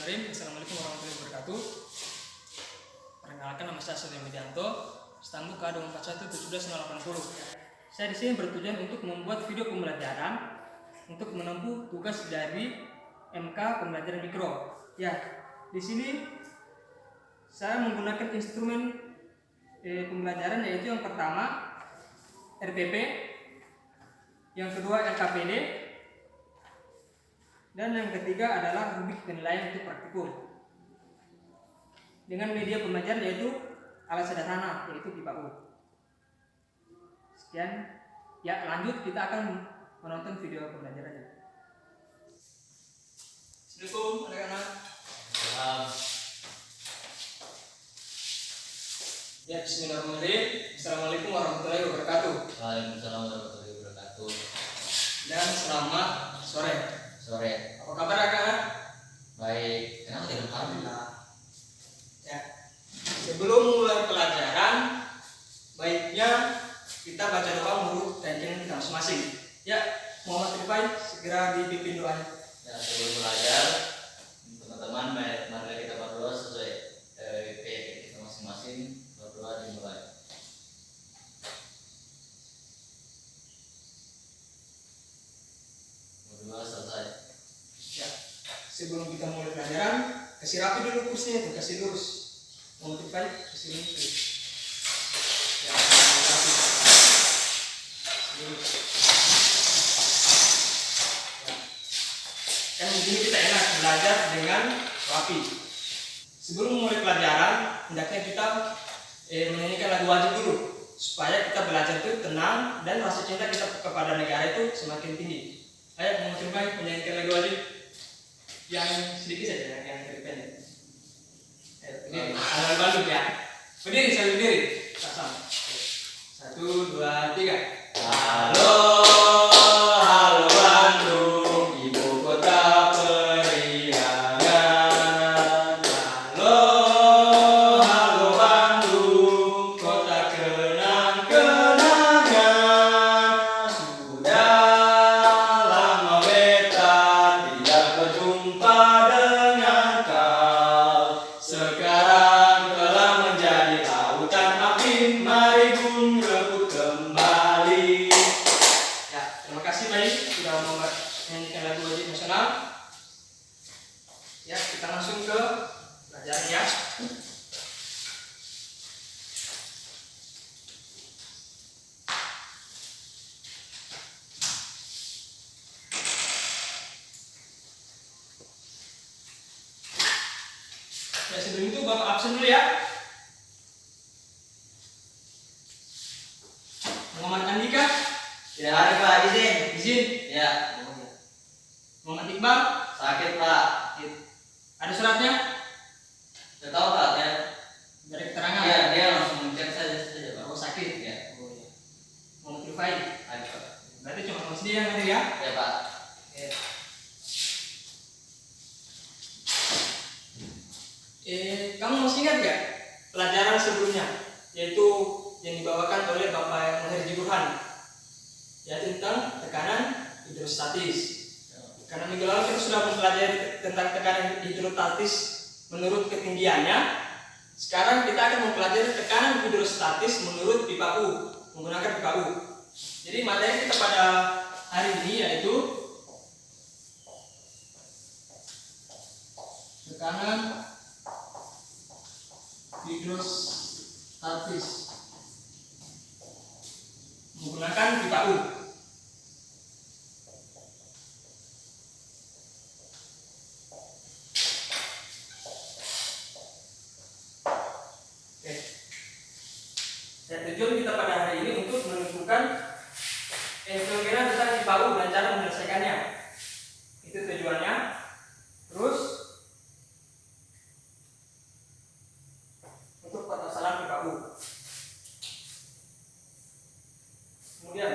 Bismillahirrahmanirrahim. Assalamualaikum warahmatullahi wabarakatuh. Perkenalkan, nama saya Surya Widianto, stambuk K241780. Saya di sini bertujuan untuk membuat video pembelajaran untuk menempuh tugas dari MK Pembelajaran Mikro. Ya, di sini saya menggunakan instrumen pembelajaran, yaitu yang pertama RPP, yang kedua LKPD, dan yang ketiga adalah rubrik penilaian untuk praktikum. Dengan media pembelajaran yaitu alat sederhana, yaitu pipa U. Sekian. Ya, lanjut kita akan menonton video pembelajarannya. Assalamualaikum anak-anak. Ya, bismillahirrahmanirrahim. Assalamualaikum warahmatullahi wabarakatuh. Waalaikumsalam warahmatullahi wabarakatuh. Dan selamat sore. Sore. Apa kabar anak-anak? Baik. Kenapa tidak paham? Ya. Sebelum mulai pelajaran, baiknya kita baca doa menurut keyakinan kita masing-masing. Ya, Muhammad Rifai segera dipimpin doanya. Ya, sebelum belajar, teman-teman mari kita berdoa sesuai keyakinan kita masing-masing. Berdoa dimulai. Berdoa selesai. Ya. Sebelum kita mulai pelajaran, kasih rapi dulu kursinya itu, kasih lurus. Muhammad Rifai kasih lurus. Ya, kasih rapi. Lurus. Ya. Kan di sini kita enak belajar dengan rapi. Sebelum mulai pelajaran, hendaknya kita menyanyikan lagu wajib dulu, supaya kita belajar itu tenang dan rasa cinta kita kepada negara itu semakin tinggi. Ayo, mau coba menyanyikan lagu wajib yang sedikit saja, yang pendek. Berdiri, sambil Bandung ya. Berdiri, sambil berdiri. Sama. 1, 2, 3. Halo, halo Bandung, ibu kota periangan. Halo, halo Bandung, kota kenang-kenangan. Sudah lama beta tidak berjumpa dengan kau. Sekarang telah menjadi lautan api, mari gun rebut kembali. Ya, terima kasih baik sudah menyanyikan lagu wajib nasional. Ya, kita langsung ke pelajaran ya. Ya, sebelum itu Bapak absen dulu ya. Muhammad Andika, Tidak ada Pak, izin. izin. Ya, Muhammad Iqbal, sakit Pak. ada suratnya Tidak tahu Pak, ya. dari keterangan. Iya, dia langsung mencek saja Pak. Oh, sakit. Ya, Oh, ya. Muhammad Rifai, ada Pak. berarti cuma kamu sendiri yang hadir ya. Ya Pak. Oke. Kamu masih ingat gak pelajaran sebelumnya, yaitu yang dibawakan oleh Bapak Muhammad Burhan, yaitu tentang tekanan hidrostatis. Karena minggu lalu kita sudah mempelajari tentang tekanan hidrostatis menurut ketinggiannya. Sekarang kita akan mempelajari tekanan hidrostatis menurut pipa U, menggunakan pipa U. Jadi materi kita pada hari ini yaitu tekanan hidrostatis menggunakan pipa U. Oke. Dan tujuan kita pada hari ini untuk menentukan fenomena tentang pipa U dan cara menyelesaikannya. Itu tujuannya. Terus untuk permasalahan pipa U. Kemudian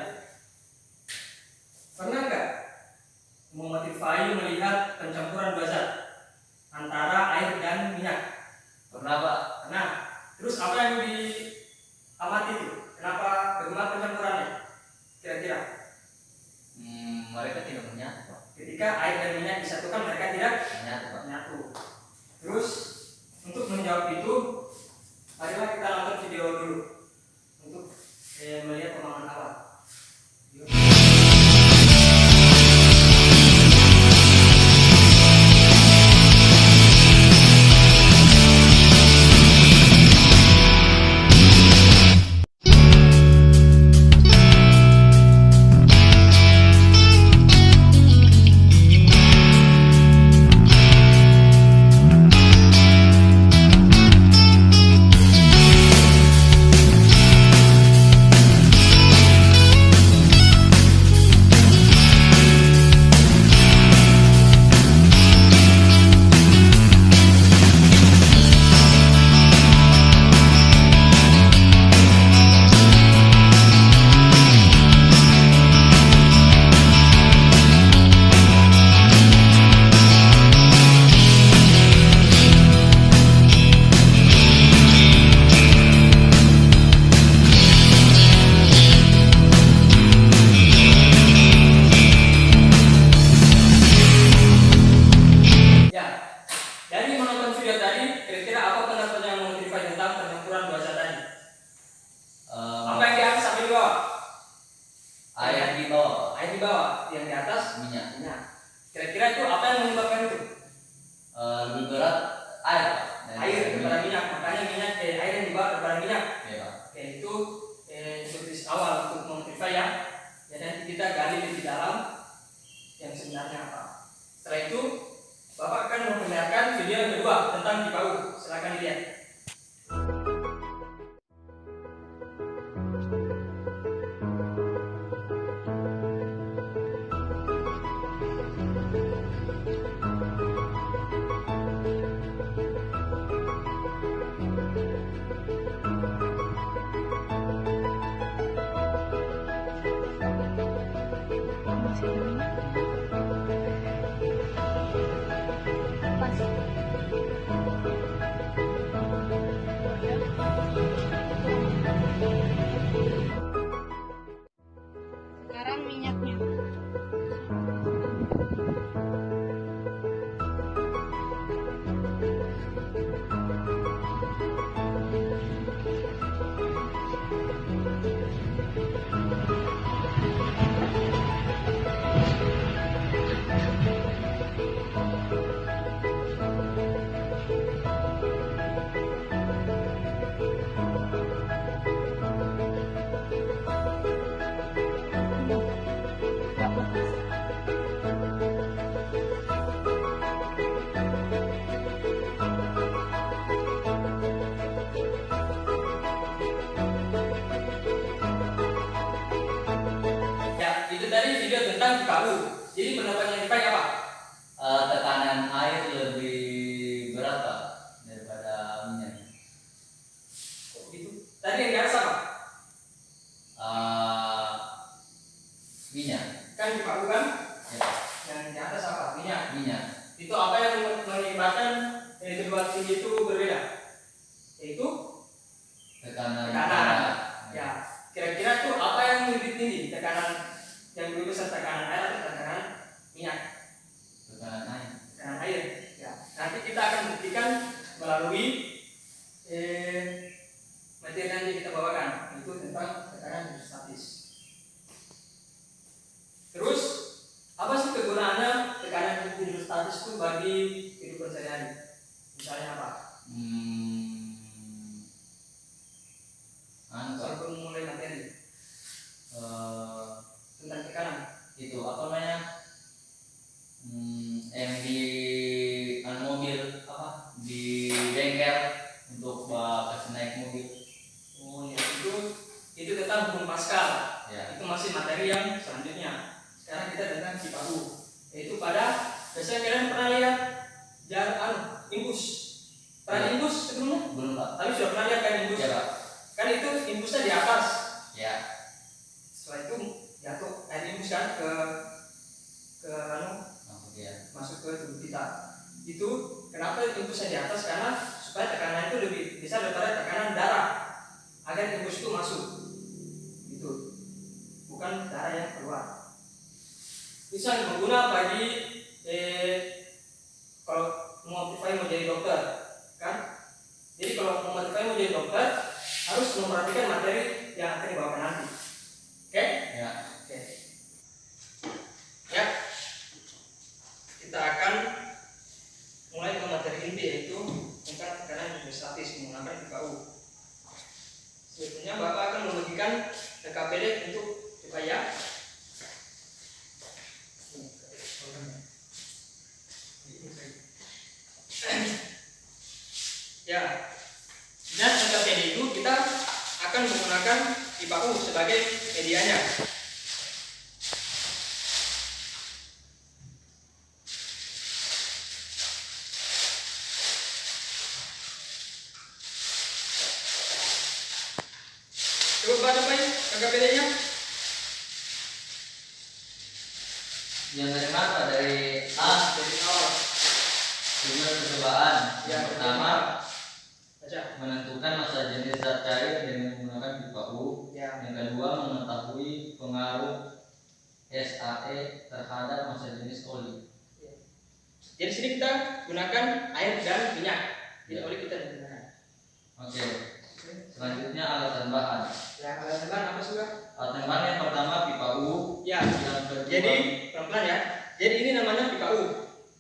Dari menonton video tadi, kira-kira apa pendapatnya yang mengotivasi tentang pencampuran dua zat tadi? Apa yang di atas, apa di bawah? Air di bawah, Air di bawah, yang di atas minyak. minyak. Kira-kira itu apa yang menyebabkan itu? Lebih berat air, Pak. Air daripada minyak, makanya air yang di bawah daripada minyak. Ya, Pak. Oke, itu tulis awal untuk memotivasi ya. Jadi nanti kita gali lebih dalam yang sebenarnya apa. Setelah itu, Bapak akan memperlihatkan video yang kedua tentang DIPAU. Silakan dilihat. Sekarang minyaknya. Ya, itu tadi video tentang DIPAU. Jadi pendapatnya DIPAU apa? Tekanan air lebih berat, Pak, daripada minyak. Kok begitu? Tadi yang di atas apa? Minyak. Kan DIPAU kan? Ya, Pak. Yang di atas apa? Minyak. Minyak. Itu apa yang menyebabkan kedua tinggi itu berbeda? Yaitu Tekanan. tekanan. Ya, kira-kira itu apa yang lebih tinggi? Tekanan yang lebih besar, tekanan air atau tekanan minyak? Tekanan air. Tekanan air. Ya, nanti kita akan buktikan melalui materi yang kita bawakan, itu tentang tekanan hidrostatis. Terus, apa sih kegunaannya tekanan hidrostatis itu bagi kehidupan sehari-hari? Misalnya apa? Pak. Sebelum mulai materi tentang tekanan. Itu apa namanya? Yang di mobil apa? Di bengkel untuk kasih naik mobil. Oh ya, itu tentang hukum Pascal. Ya. Itu masih materi yang selanjutnya. Sekarang kita tentang DIPAU. Yaitu biasanya kalian pernah lihat imbus. Pernah imbus sebelumnya? Belum, Pak. Tapi sudah pernah lihat kan imbus? Ya, Pak. Kan itu imbusnya di atas. Ya. Setelah itu jatuh air imbus kan ke Ya. masuk ke tubuh kita. Itu kenapa imbusnya di atas? Karena supaya tekanan itu lebih besar daripada tekanan darah, agar imbus itu masuk. Itu bukan darah yang keluar. Itu yang berguna bagi kalau mau jadi dokter, kan? Jadi kalau mau jadi dokter harus memperhatikan materi yang akan dibawakan nanti. Oke? Ya. Oke. Ya. Kita akan mulai ke materi inti, yaitu tentang tekanan hidrostatis menggunakan DIPAU. Sebetulnya Bapak akan membagikan TKPD untuk supaya ya. Dan TKPD itu kita akan menggunakan DIPAU sebagai medianya. Coba baca Pak KKPD-nya. Yang dari mana? Dari Dari awal. jumlah percobaan. Ya, Yang pertama, baca. menentukan masa jenis zat cair dengan menggunakan DIPAU. Ya. Yang kedua, mengetahui pengaruh SAE terhadap masa jenis oli. Ya. Jadi sini kita gunakan air dan minyak. Tidak boleh kita gunakan. Oke. Selanjutnya alat dan bahan. Ya, alat dan bahan apa sudah? Alat dan bahan yang pertama pipa U. Ya. Yang kedua, Jadi pelan-pelan ya. Jadi ini namanya pipa U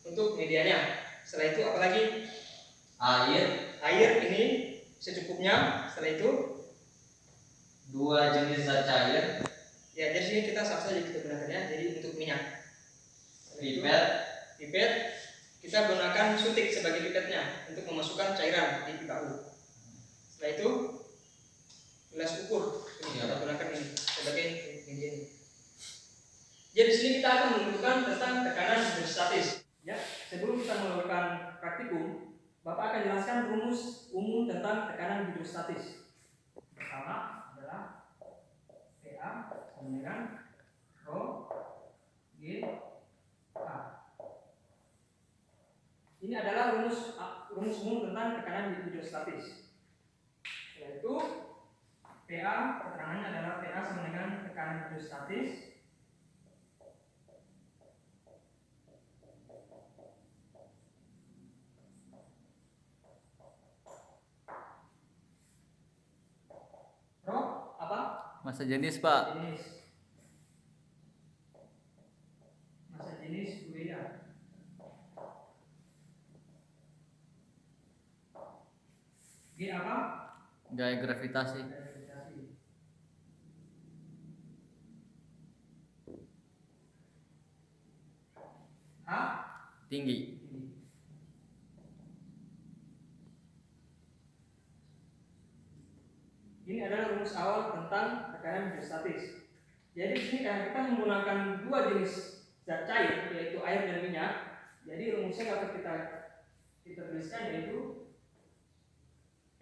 untuk medianya. Setelah itu apa lagi? air. Air ini secukupnya. Setelah itu 2 jenis zat cair. ya, jadi sini kita sama saja kita gunakannya. Jadi untuk minyak. Pipet. Pipet kita gunakan suntik sebagai pipetnya untuk memasukkan cairan di pipa U. Setelah itu gelas ukur ini kita gunakan ini sebagai media ini. Jadi di sini kita akan menentukan tentang tekanan hidrostatis. Ya, sebelum kita melakukan praktikum, Bapak akan jelaskan rumus umum tentang tekanan hidrostatis. Pertama adalah PA sama dengan Rho G A. Ini adalah rumus umum tentang tekanan hidrostatis. Yaitu PA, keterangannya adalah PA sama dengan tekanan hidrostatis Rho apa? Massa jenis, Pak. Massa jenis urea. G apa? Gaya gravitasi. Gravitasi. H Tinggi. Ini adalah rumus awal tentang tekanan hidrostatis. Jadi di sini karena kita menggunakan dua jenis zat cair yaitu air dan minyak, jadi rumusnya kalau kita tuliskan yaitu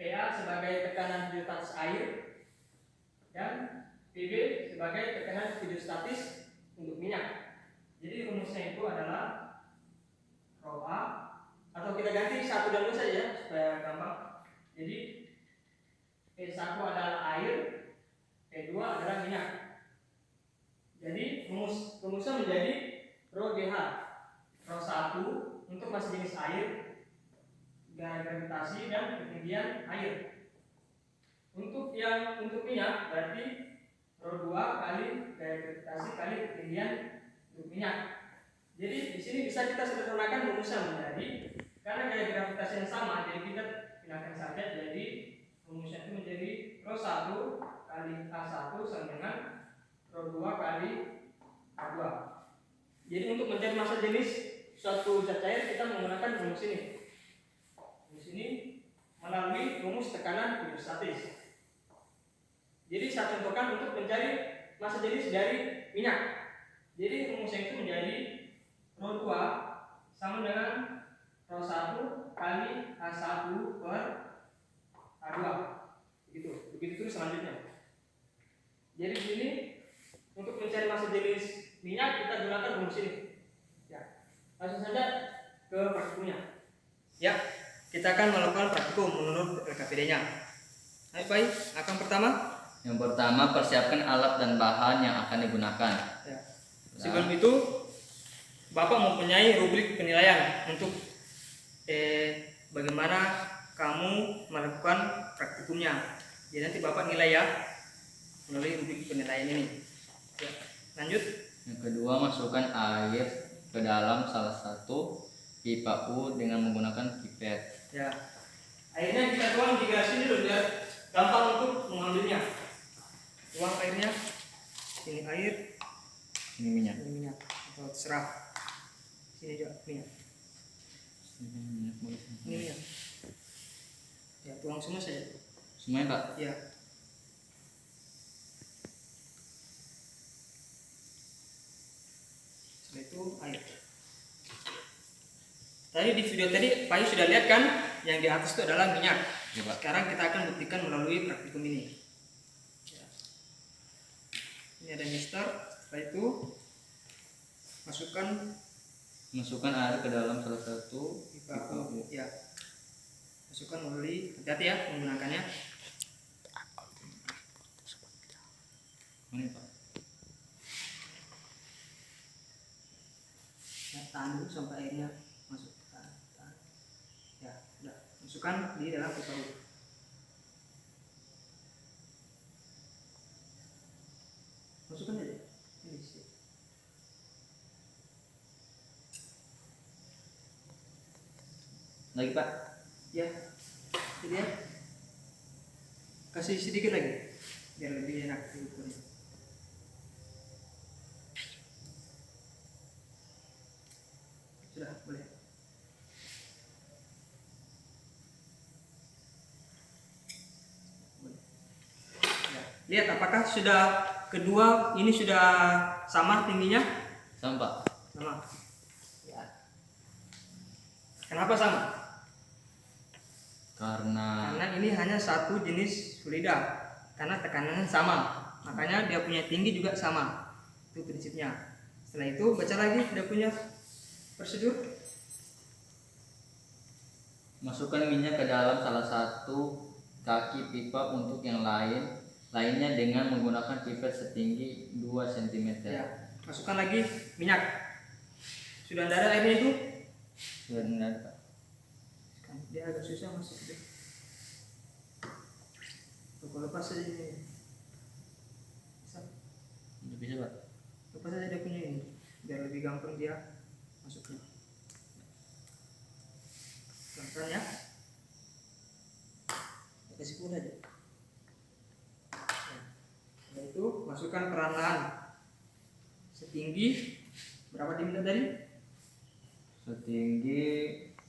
PA sebagai tekanan hidrostatis air dan PB sebagai tekanan hidrostatis untuk minyak. Jadi rumusnya itu adalah Rho A, atau kita ganti 1 dan 2 saja supaya gampang. Jadi P1 adalah air, P2 adalah minyak. Jadi rumusnya menjadi Rho GH. Rho 1 untuk massa jenis air, gaya gravitasi dan ketinggian air. Untuk minyak berarti Rho 2 kali gaya gravitasi kali ketinggian untuk minyak. Jadi di sini bisa kita sederhanakan rumusnya menjadi, karena gaya gravitasi yang sama, jadi kita pindahkan saja. Jadi rumusnya itu menjadi Rho 1 kali A1 sama dengan Rho 2 kali A2. Jadi untuk mencari massa jenis suatu zat cair kita menggunakan rumus ini. Rumus ini melalui rumus tekanan hidrostatis. Jadi saya contohkan untuk mencari massa jenis dari minyak. Jadi rumusnya itu menjadi Rho 2 sama dengan Rho 1 kali A1 per A2. Begitu terus selanjutnya. Jadi di sini untuk mencari massa jenis minyak kita gunakan rumus ini. Ya. Langsung saja ke praktikumnya. Ya, kita akan melakukan praktikum menurut LKPD-nya. Baik, akan pertama. Yang pertama, persiapkan alat dan bahan yang akan digunakan. Ya. Sebelum itu, Bapak mempunyai rubrik penilaian untuk bagaimana kamu melakukan praktikumnya. Jadi nanti Bapak nilai ya melalui rubrik penilaian ini. Ya. Lanjut. Yang kedua, masukkan air ke dalam salah satu pipa U dengan menggunakan pipet. Ya. Airnya kita tuang di gelas ini dulu biar gampang untuk mengambilnya. Tuang airnya. Ini air, Ini minyak. ini minyak. Atau terserah. Sini juga minyak. Ini minyak. Ya, tuang semua saja. Semuanya, Pak. Ya. Setelah itu air. Tadi di video tadi Pak Yu sudah lihat kan yang di atas itu adalah minyak. Ya, Pak. Sekarang kita akan buktikan melalui praktikum ini. Ya. Ini ada mister. Setelah itu masukkan air ke dalam salah satu pipa U. Ya. Masukkan melalui, hati-hati ya menggunakannya. Ini, Pak. Ya, tahan dulu sampai airnya masuk. masukkan di dalam pipa U. Masukkan aja. Ini sih. Lagi Pak. Ya, jadi ya. Kasih sedikit lagi biar lebih enak diukurnya. Sudah boleh. Boleh. Ya. Lihat apakah sudah kedua ini sudah sama tingginya? Sama Pak. Sama. Ya. Kenapa sama? Karena ini hanya satu jenis fluida. Karena tekanannya sama, makanya dia punya tinggi juga sama. Itu prinsipnya. Setelah itu baca lagi dia punya prosedur. Masukkan minyak ke dalam salah satu kaki pipa untuk yang lainnya dengan menggunakan pipet setinggi 2 cm. Ya, masukkan lagi minyak. Sudah ada airnya itu? Sudah ada Pak. Dia agak susah masuk deh. Kalau lepas saja ini. Bisa Pak. Lepas saja dia punya ini, biar lebih gampang dia masuknya. Pelan-pelan ya. Kasih pun aja. Nah, itu masukkan perlahan setinggi berapa diminta tadi? Setinggi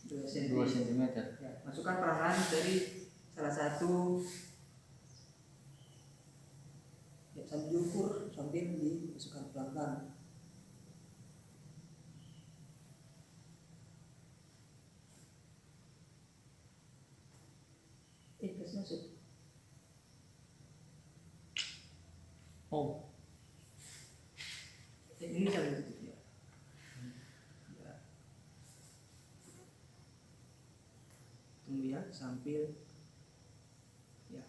2 cm. Ya, masukkan perlahan dari salah satu. Ya, sambil diukur sambil dimasukkan pelan-pelan. Kasih masuk. Oh. Ini sambil tutup ya. Ya. Tunggu ya sambil ya.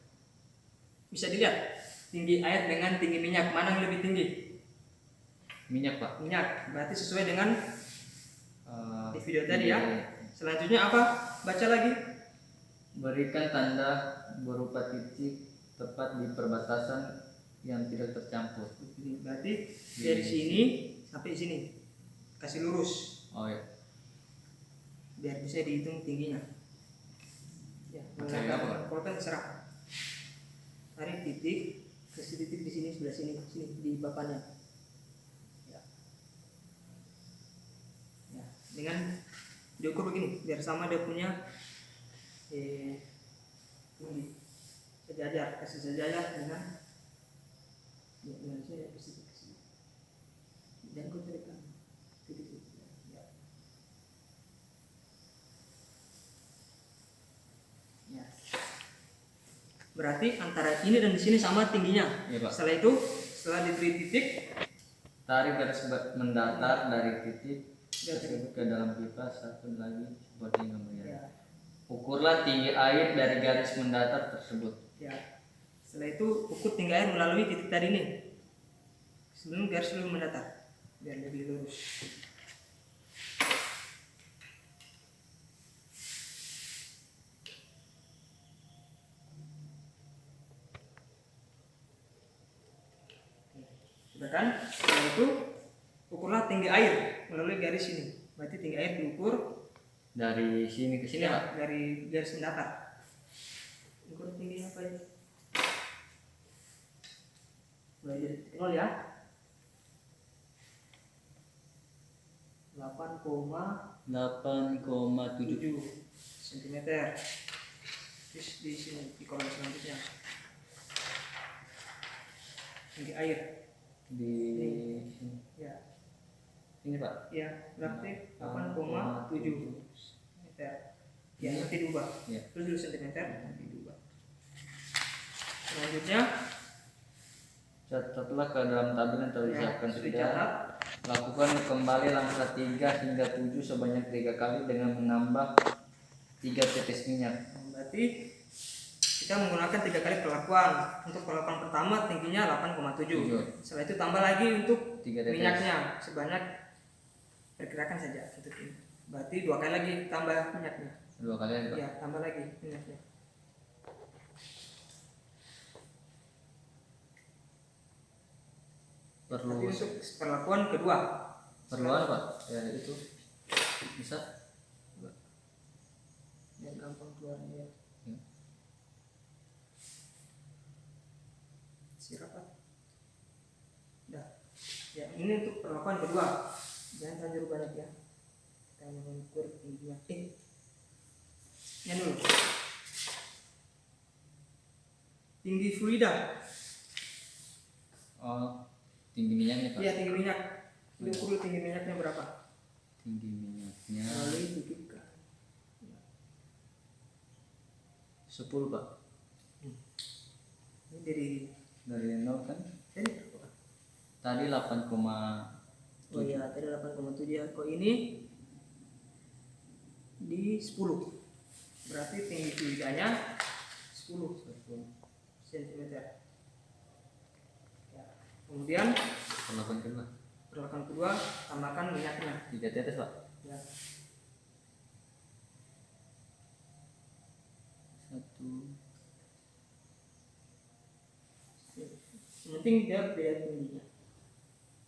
Bisa dilihat tinggi air dengan tinggi minyak mana yang lebih tinggi? Minyak Pak. Minyak. Berarti sesuai dengan di video tadi iya. ya. Selanjutnya apa? Baca lagi. Berikan tanda berupa titik tepat di perbatasan yang tidak tercampur. Berarti dari sini sampai sini. Kasih lurus. Oh ya. Biar bisa dihitung tingginya. Ya, Pakai apa, Pak? kalau kan serap. Tarik titik, kasih titik di sini sebelah sini di papannya. Ya. Ya, dengan diukur begini biar sama dia punya tinggi. Sejajar, kasih sejajar dengan saya kasih ke sini. Dan kau tarik titik. Ya. Ya. Berarti antara ini dan di sini sama tingginya. Iya, Pak. Setelah itu, setelah diberi titik, Tarik garis mendatar dari titik tersebut ke dalam pipa satu lagi seperti yang kemudian. ya, Ukurlah tinggi air dari garis mendatar tersebut. ya. Setelah itu ukur tinggi air melalui titik tadi nih. Sebelum garis dulu mendatar, biar lebih lurus. Sudah kan? Setelah itu ukurlah tinggi air melalui garis ini. Berarti tinggi air diukur Dari sini ke sini Pak. dari garis mendatar. Ukur tingginya apa ini? Mulai dari titik 0 ya. 8,7 cm. Terus di sini di kolom selanjutnya tinggi air Di sini. ya Pak. ya berarti 8,7 meter ya nanti diubah Ya. terus dulu sentimeter nanti diubah. Selanjutnya Catatlah ke dalam tabel yang telah ya, disiapkan sudah sudah. dicatat. Lakukan kembali langkah 3 hingga 7 sebanyak 3 kali dengan menambah 3 tetes minyak. Berarti kita menggunakan 3 kali perlakuan. Untuk perlakuan pertama tingginya 8,7. Setelah itu tambah lagi untuk 3 tetes. minyaknya sebanyak perkirakan saja untuk ini. Berarti 2 kali lagi tambah minyaknya. 2 kali lagi Pak. Ya, tambah lagi minyaknya. Perlu Tapi untuk perlakuan kedua. perluan Pak ya itu bisa Biar gampang keluarnya. ya. Siapa? Dah. Ya, ini untuk perlakuan kedua. Jangan terlalu banyak ya. Kita mengukur tingginya. Ini dulu. Tinggi fluida. Oh tinggi minyaknya Pak. Iya, tinggi minyak. Kita ukur dulu tinggi minyaknya berapa. Tinggi minyaknya Lalu dikitkan. 10 Pak. Ini dari Dari 0 kan tadi berapa? tadi 8, Oh iya, tadi 8,7 ya. Kok ini di 10. Berarti tinggi fluidanya 10 cm. Ya. Kemudian perlakuan kedua perlakuan kedua, tambahkan minyaknya. 3 tetes Pak. Ya. 1 Yang penting dia beda tingginya.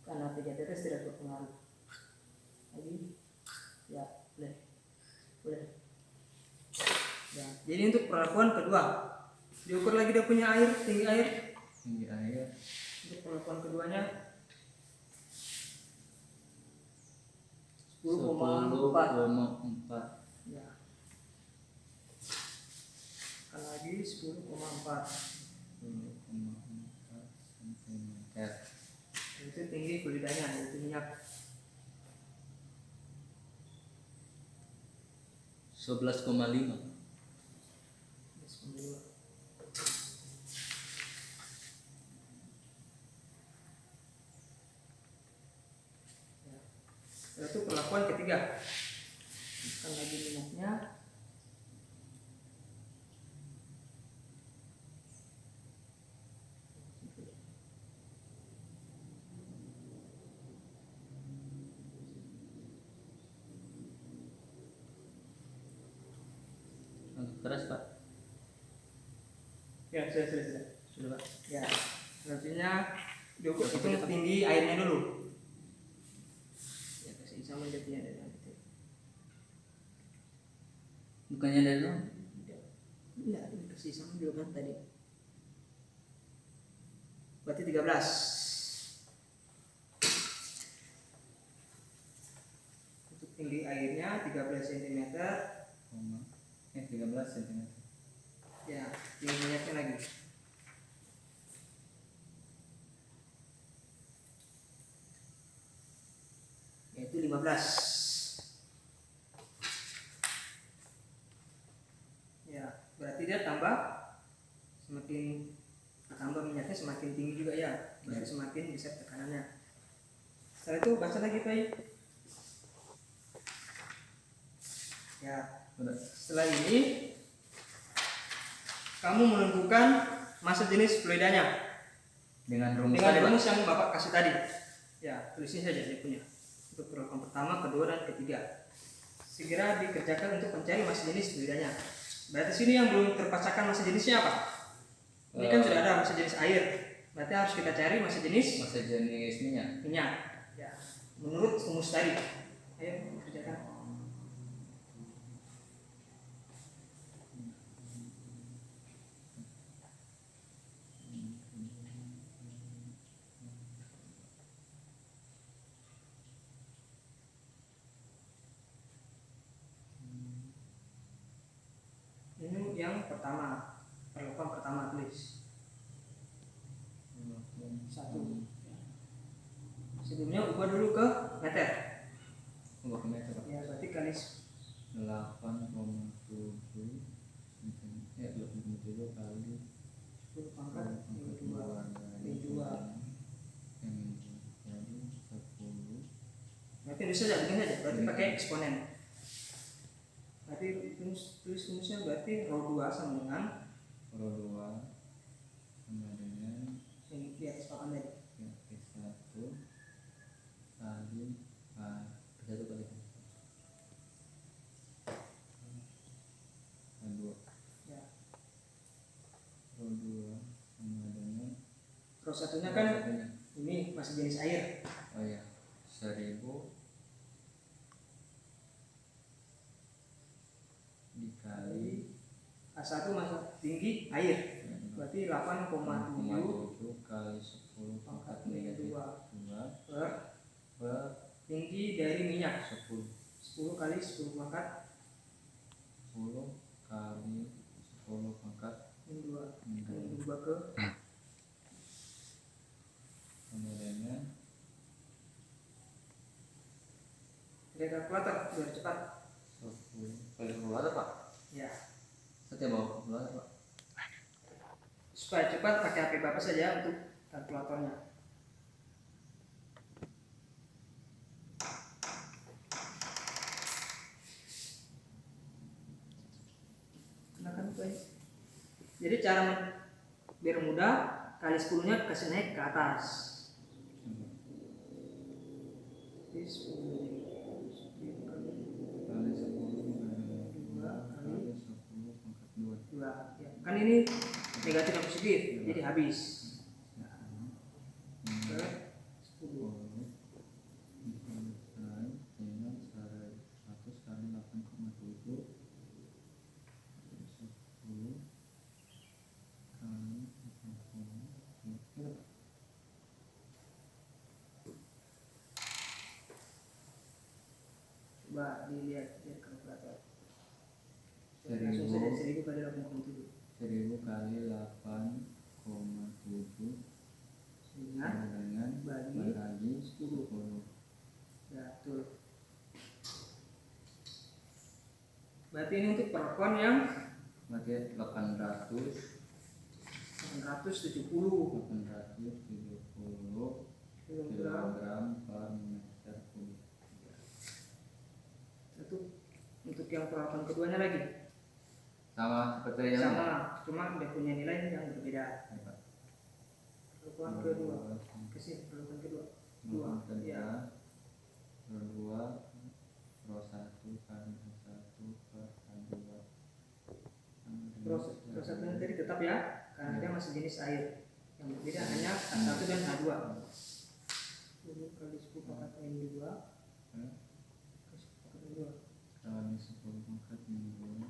Karena 3 tetes tidak berpengaruh. Lagi, ya boleh, boleh. Ya. Jadi untuk perlakuan kedua, diukur lagi dia punya air, tinggi air. tinggi air Untuk perlakuan keduanya 10,4. 10,4 Ya. Kan lagi 10,4. 10,4 cm. Itu tinggi fluidanya, yaitu minyak. 11,5 Itu perlakuan ketiga. Kan lagi minyaknya. keras Pak. Ya, sudah. Sudah Pak. Ya, selanjutnya diukur hitung tinggi airnya dulu. Ya, kasih sama jadinya dari itu. Bukannya dari dong? Enggak, kasih sama dulu kan tadi. Berarti 13. Untuk tinggi airnya 13 cm. 13 cm. Ya, tinggi minyaknya lagi. Yaitu 15. Ya, berarti dia tambah, semakin tambah minyaknya semakin tinggi juga ya, berarti semakin besar tekanannya. Setelah itu baca lagi Pak. Ya, setelah ini kamu menentukan massa jenis fluidanya Dengan rumus dengan tadi Pak. rumus yang Bapak kasih tadi. Ya, tulisin saja dia punya. Untuk perlakuan pertama, kedua, dan ketiga. Segera dikerjakan untuk mencari massa jenis fluidanya. Berarti sini yang belum terpecahkan massa jenisnya apa? Ini kan sudah ada massa jenis air. Berarti harus kita cari massa jenis Massa jenis minyak. Ya, menurut rumus tadi. Ayo kerjakan. Ini yang pertama, perlakuan pertama tulis 1. Sebelumnya ubah dulu ke meter. Ubah ke meter Pak. Ya, berarti kali 8,7 ya 8,7 kali 10 pangkat 2 kali 2. yang jadi 10. Berarti bisa saja, begini saja. Berarti pakai eksponen. Berarti tulis rumusnya berarti rho 2 sama dengan Rho 2 sama dengan yang di atas papan tadi. ya, P1 kali P1 kali Pro satunya kan ini masih jenis air. Oh ya, 1000 dikali A1 masih tinggi air, berarti 8,7 kali 10 pangkat pangkat negatif negatif 2 per tinggi dari minyak 10 kali 10 pangkat 10 kali 10 pangkat min 2 min kan 2. berubah ke Kemudiannya pakai kalkulator biar cepat 10 kali kalkulator Pak. ya, Saya mau kalkulator Pak. supaya cepat pakai HP Bapak saja untuk kalkulatornya. Gunakan itu aja. Jadi cara biar mudah, kali 10 nya kasih naik ke atas. Jadi 10 kali Kali 10 2 kali 10 pangkat 2 2 ya. Kan ini negatif dan positif, jadi habis. Ke 10 100 kali 8,7 coba dilihat dari kalkulator. Langsung saja 1000 kali 8,7 1000 kali 8,7 dengan bagi 10. ya, betul. Berarti ini untuk perlakuan yang Berarti 870 kilogram per meter kubik. itu untuk yang perlakuan keduanya lagi Sama seperti yang sama, cuma dia punya nilai yang berbeda. Perlakuan kedua kesini, perlakuan kedua ya. Pro 2 Pro 1 kali 1 per K2. Pro satunya tadi tetap ya, karena dia masih jenis air. Yang berbeda hanya H1 dan H2. 10 kali 10 pangkat min 2 kali 10 pangkat min 2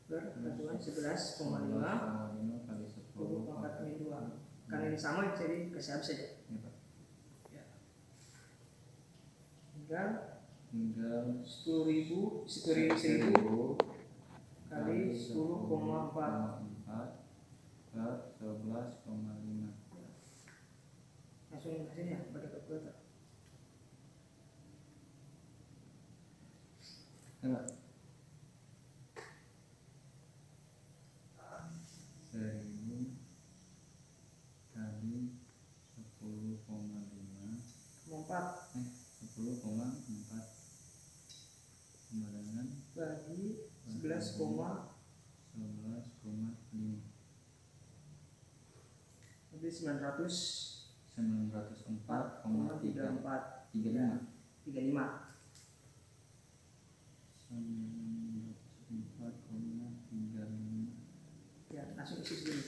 berkatuan 11,5 kali 10 pangkat min 2. Karena ini sama jadi kasih habis saja. Ya, Pak. Ya. Tinggal Tinggal 10.000 kali 10,4 per 11,5. langsung hasilnya pakai kalkulator. Enggak. 1000 kali 10,5 4 10,4 dengan bagi 11,5 jadi 904,35 ya, langsung isi sini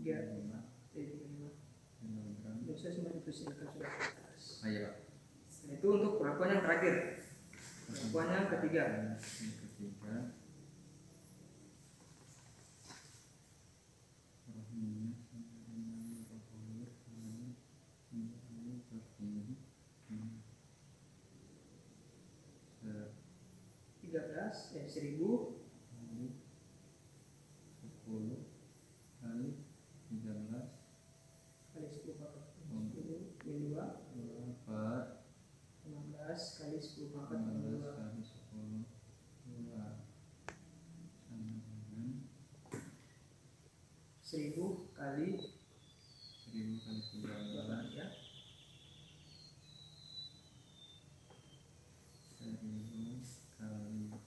35 bisa semua dituliskan sudah ke atas. Ayo Pak. Nah, itu untuk perlakuan yang terakhir, perlakuan yang ketiga. Belas 1000 10 kali 13 kali 10 pangkat 10 min 2 per 15 kali 10 pangkat 15 min 2 kali 10 2 sama dengan 1000 kali 1000 kali 19 ya 1000 kali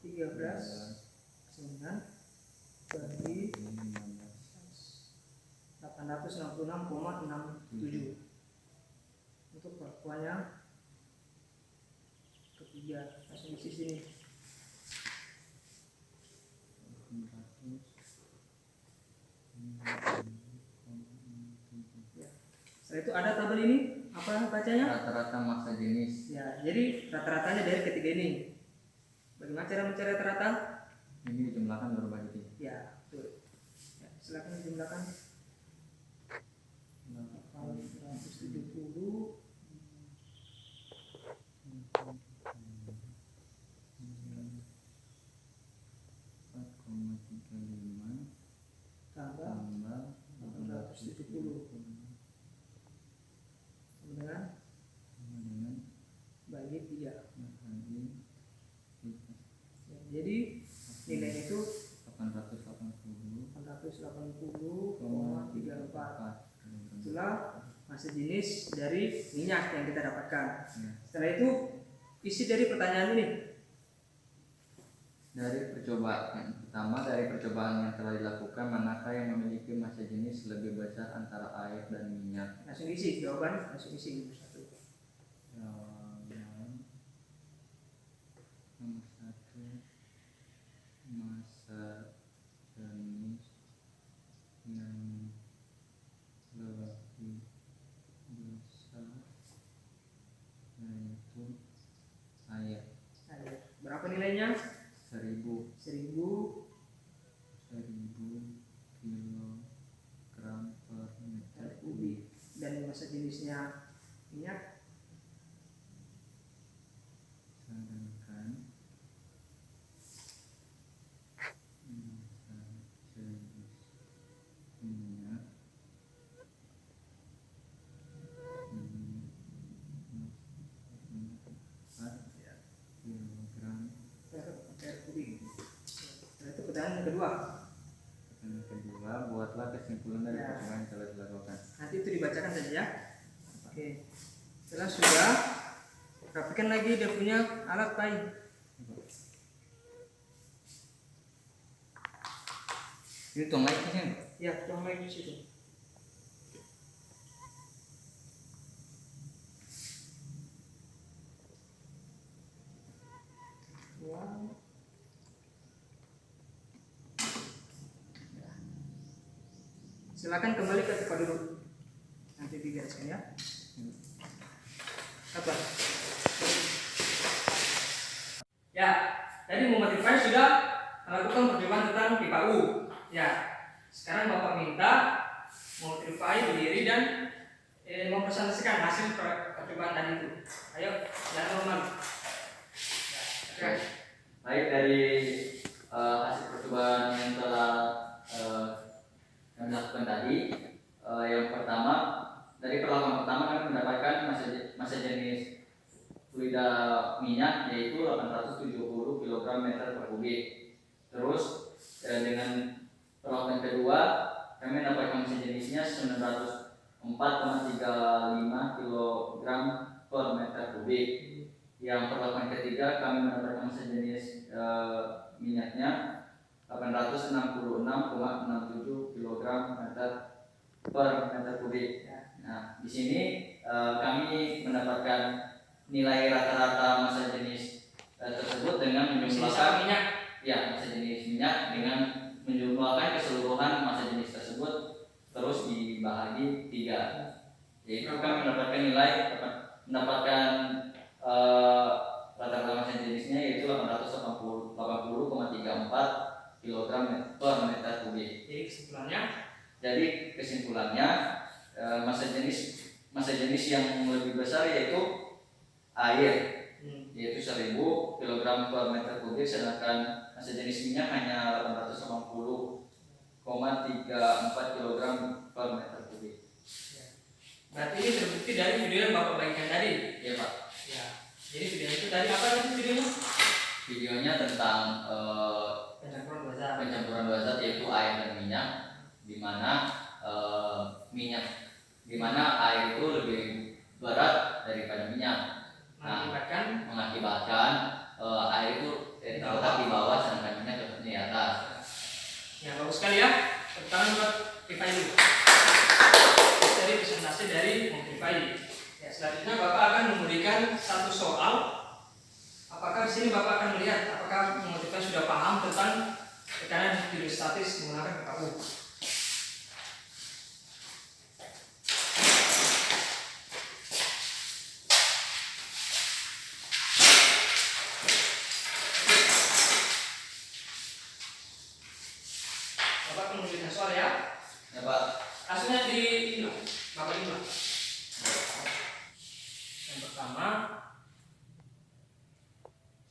13 dengan bagi 866,67 untuk perlakuannya ketiga. Langsung isi sini Ya. Setelah itu ada tabel ini, apa bacanya? Rata-rata massa jenis. Ya, jadi rata-ratanya dari ketiga ini. Bagaimana cara mencari rata-rata? Ini dijumlahkan baru bagi 3. Ya, betul. Ya, silakan jumlahkan. 170 tambah 870 dengan bagi 3. Ya, jadi nilainya itu 880,34. Itulah massa jenis dari minyak yang kita dapatkan. Setelah itu isi dari pertanyaan ini. Dari percobaan yang telah dilakukan, manakah yang memiliki massa jenis lebih besar antara air dan minyak? Langsung isi jawaban, langsung isi nomor 1. Jawaban nomor 1, massa jenis yang lebih besar yaitu air. Berapa nilainya? 1000 kilogram per meter kubik. Dan massa jenisnya minyak Sedangkan massa jenis minyak kilogram per meter kubik. Setelah itu pertanyaan kedua. Yang kedua, buatlah kesimpulan dari Ya. percobaan yang telah dilakukan. Nanti itu dibacakan saja ya. Oke. Setelah sudah, rapikan lagi dia punya alat pai. Ini tuang lagi kan? Ya, tuang lagi di situ. Tuang. Ya. Silakan kembali ke tempat duduk. Nanti dibereskan ya. Apa? Ya, tadi Muhammad Rifai sudah melakukan percobaan tentang pipa U. Ya, sekarang Bapak minta Muhammad Rifai berdiri dan mempresentasikan hasil percobaan tadi itu. Ayo, jangan normal. Ya, oke. Baik, dari hasil percobaan yang telah kami lakukan tadi, yang pertama, dari perlakuan pertama kami mendapatkan massa jenis fluida minyak yaitu 870 kg meter per kubik. Terus dengan perlakuan kedua kami mendapatkan massa jenisnya 904,35 kg per meter kubik. Yang perlakuan ketiga kami mendapatkan massa jenis minyaknya 866,67 kg meter per meter kubik. Nah, di sini kami mendapatkan nilai rata-rata massa jenis tersebut dengan menjumlahkan minyak. Ya, massa jenis minyak dengan menjumlahkan keseluruhan massa jenis tersebut terus dibagi 3. Yaitu kami mendapatkan rata-rata massa jenisnya yaitu 880,34 kg per meter kubik. Jadi kesimpulannya massa jenis yang lebih besar yaitu air, yaitu 1000 kg per meter kubik, sedangkan massa jenis minyak hanya 880,34 kg per meter kubik. Berarti ini terbukti dari video yang Bapak bagikan tadi. Iya Pak. Ya. Jadi video itu tadi apa tadi videonya? Videonya tentang pencampuran dua zat yaitu air dan minyak, di mana air itu lebih berat daripada minyak. Mengakibatkan air itu terletak di bawah sedangkan minyak terletak di atas. Ya, bagus sekali ya. Tepuk tangan buat Rifai dulu. Dari presentasi dari Rifai. Ya, selanjutnya Bapak akan memberikan satu soal. Apakah di sini Bapak akan melihat apakah Rifai sudah paham tentang tekanan hidrostatis menggunakan pipa U? soal ya. Ya Pak. Langsung aja di ini lah, Bapak ini lah. Yang pertama,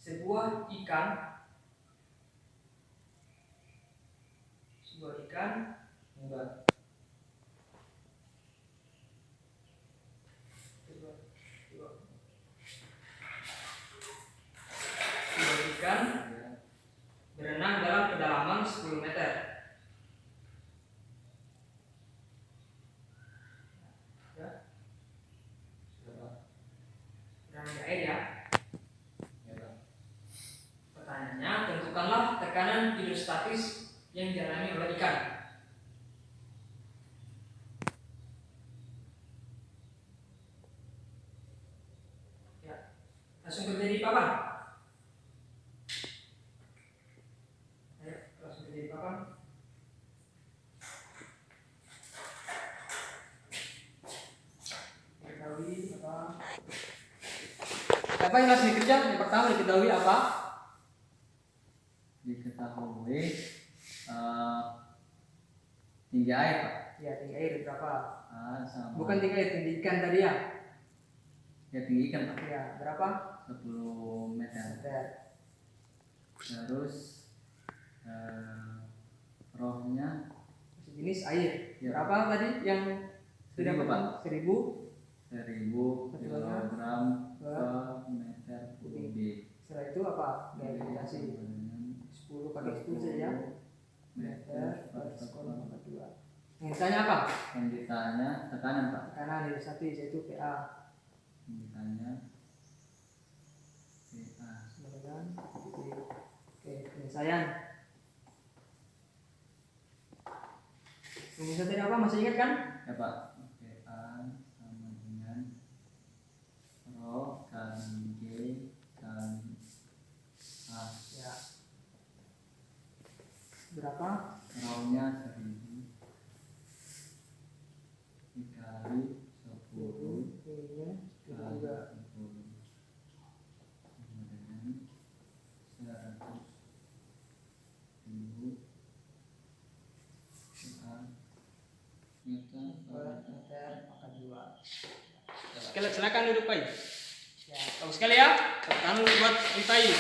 sebuah ikan Enggak. sebuah ikan berenang dalam kedalaman 10 meter. Ya, berenang di air ya. Pertanyaannya, tentukanlah tekanan hidrostatis yang dialami oleh ikan. Ya, langsung kerja di papan. Ayo, langsung kerja di papan. Diketahui apa? Apa yang harus dikerja? Yang pertama diketahui apa? Diketahui tinggi air Pak. Ya, tinggi air berapa? Sama. Bukan tinggi air, tinggi ikan tadi ya. Ya tinggi ikan Pak. Ya, berapa? 10 meter. Meter. Terus rohnya Jenis air. Ya. Berapa tadi yang 1000 Pak. 1000. 1000 kilogram per meter kubik. Setelah itu apa? Gravitasi 10 kali 10 saja. Meter per sekon per 2. Yang ditanya apa? Yang ditanya tekanan Pak. Tekanan hidrostatis yaitu PA. Yang ditanya PA. Kemudian oke, penyelesaian. Penyelesaian tadi apa? Masih ingat kan? Ya Pak. PA sama dengan rho kali G kali A. Ya. Berapa? Rho-nya 1000 dikali 10 Ininya kali 10 juga. sama dengan 100.000 Newton per Meter pangkat 2. Silakan duduk Pak. Ya, bagus sekali ya. Tangan buat Ritai.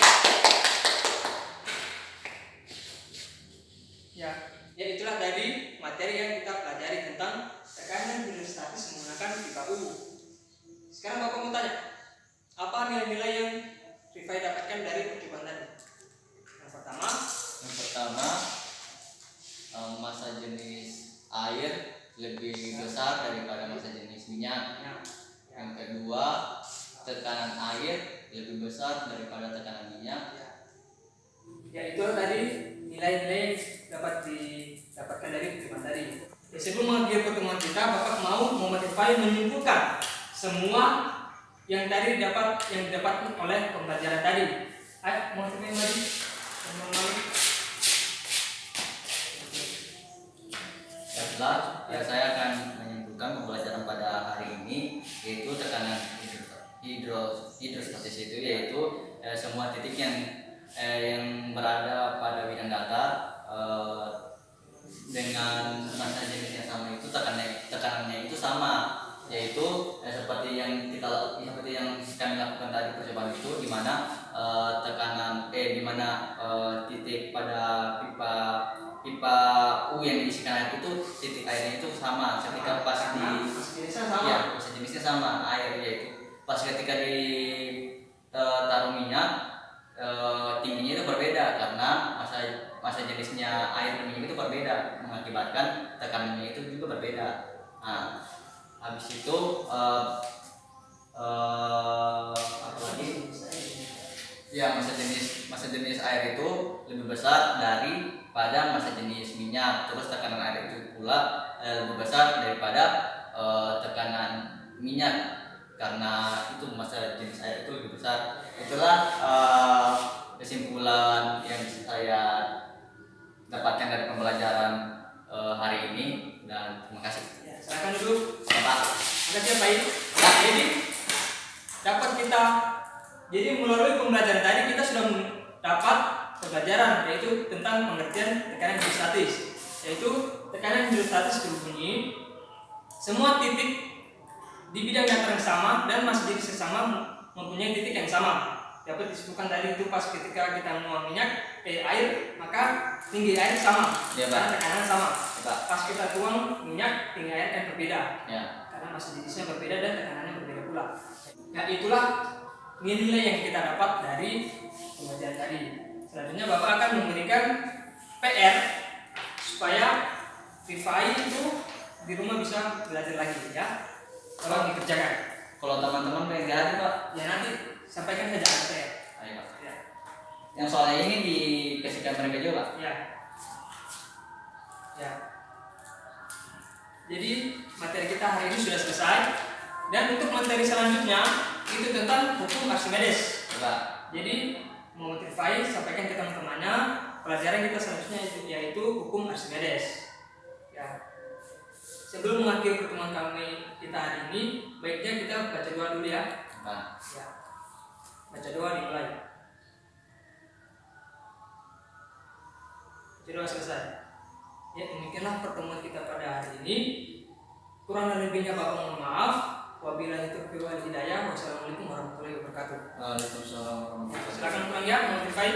Ya, ya itulah tadi materi yang kita pelajari tentang tekanan hidrostatis menggunakan pipa U. Sekarang Bapak mau tanya, apa nilai-nilai yang Rifai dapatkan dari percobaan tadi? Yang pertama, massa jenis air lebih besar daripada massa jenis minyak. ya, Yang kedua, tekanan air lebih besar daripada tekanan minyak. ya itu tadi nilai-nilai yang dapat didapatkan dari percobaan tadi. Ya, sebelum mengakhiri pertemuan kita, Bapak mau memotivasi menyimpulkan semua yang tadi didapat oleh pembelajaran tadi. Ayo, mau coba lagi. Setelah ya saya akan menyimpulkan pembelajaran pada hari ini, yaitu tekanan hidrostatis itu yaitu semua titik yang berada pada bidang datar dengan massa jenis yang sama itu tekanannya itu sama, yaitu seperti yang kami lakukan tadi percobaan itu, di mana titik pada pipa U yang diisikan air itu titik airnya itu sama ketika pas di ya massa jenisnya sama air, yaitu pas ketika di taruh minyak tingginya itu berbeda karena massa jenisnya air dan minyak itu berbeda, mengakibatkan tekanannya itu juga berbeda. Nah, habis itu apa lagi? Ya, massa jenis air itu lebih besar daripada massa jenis minyak. Terus tekanan air itu pula lebih besar daripada tekanan minyak karena itu massa jenis air itu lebih besar. Itulah kesimpulan yang saya dapatkan dari pembelajaran hari ini, dan terima kasih. Ya, silakan dulu. Pak. Makasih ya Pak. Jadi dapat kita, jadi melalui pembelajaran tadi kita sudah dapat pembelajaran yaitu tentang pengertian tekanan hidrostatis, yaitu tekanan hidrostatis berbunyi, semua titik di bidang datar yang sama dan massa jenis yang sama mempunyai titik yang sama. Dapat disebutkan tadi itu pas ketika kita menuang air, maka tinggi air sama, Ya, Pak. karena tekanan sama. Pak. Pas kita tuang minyak, tinggi air kan berbeda, Ya. karena massa jenisnya berbeda dan tekanannya berbeda pula. Ya, itulah nilai yang kita dapat dari pengajaran tadi. Selanjutnya Bapak akan memberikan PR supaya Rifai itu di rumah bisa belajar lagi ya. Tolong dikerjakan. Kalau teman-teman pengen ganti Pak, Ya nanti sampaikan saja ke saya. ayo Pak. Ya. Yang soalnya ini dikasihkan mereka juga Pak. Ya. Ya. Jadi materi kita hari ini sudah selesai dan untuk materi selanjutnya itu tentang hukum Archimedes. Pak. Jadi mau Rifai sampaikan ke teman-temannya pelajaran kita selanjutnya yaitu hukum Archimedes. Ya. Sebelum mengakhiri pertemuan kami kita hari ini, baiknya kita baca doa dulu ya. Pak. Ya. Baca doa dimulai. Baca doa selesai. Ya, demikianlah pertemuan kita pada hari ini. Kurang dan lebihnya Bapak mohon maaf. Wabillahi taufiq wal hidayah. Wassalamualaikum warahmatullahi wabarakatuh. Waalaikumsalam warahmatullahi wabarakatuh. Silakan pulang ya, mau Rifai.